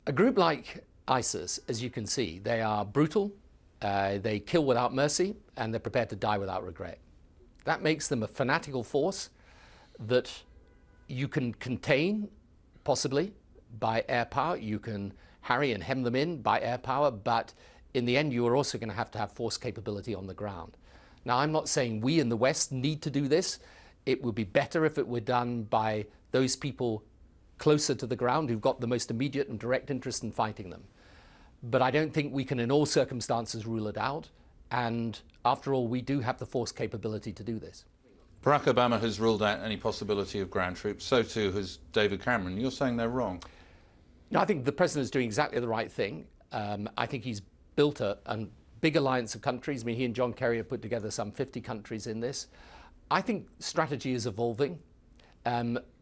A group like ISIS, as you can see, they are brutal, they kill without mercy, and they're prepared to die without regret. That makes them a fanatical force that you can contain, possibly, by air power. You can harry and hem them in by air power, but in the end, you are also going to have force capability on the ground. Now, I'm not saying we in the West need to do this. It would be better if it were done by those people closer to the ground who've got the most immediate and direct interest in fighting them. But I don't think we can in all circumstances rule it out. And after all, we do have the force capability to do this. Barack Obama has ruled out any possibility of ground troops. So too has David Cameron. You're saying they're wrong. No, I think the president is doing exactly the right thing. I think he's built a big alliance of countries. I mean, he and John Kerry have put together some 50 countries in this. I think strategy is evolving.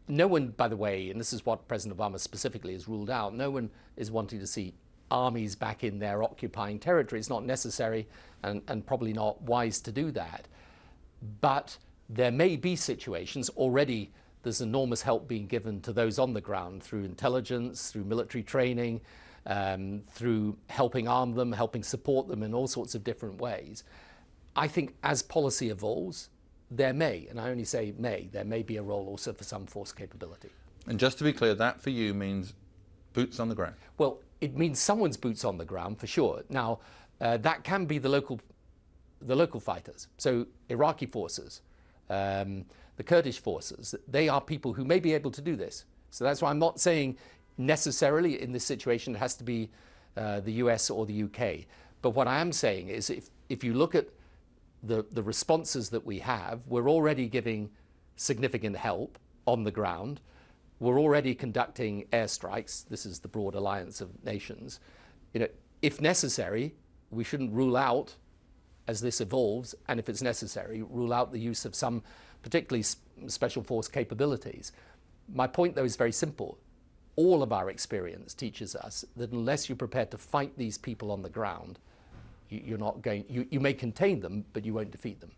No one, by the way, and this is what President Obama specifically has ruled out, no one is wanting to see armies back in their occupying territory. It's not necessary and probably not wise to do that. But there may be situations, already there's enormous help being given to those on the ground through intelligence, through military training, through helping arm them, helping support them in all sorts of different ways. I think as policy evolves, there may, and I only say may, there may be a role also for some force capability. And just to be clear, that for you means boots on the ground? Well, it means someone's boots on the ground for sure. Now, that can be the local fighters. So Iraqi forces, the Kurdish forces, they are people who may be able to do this. So that's why I'm not saying necessarily in this situation it has to be the US or the UK. But what I am saying is if you look at the responses that we have, we're already giving significant help on the ground. We're already conducting airstrikes. This is the broad alliance of nations. You know, if necessary, we shouldn't rule out, as this evolves, and if it's necessary, rule out the use of some particularly special force capabilities. My point, though, is very simple. All of our experience teaches us that unless you're prepared to fight these people on the ground, you may contain them, but you won't defeat them.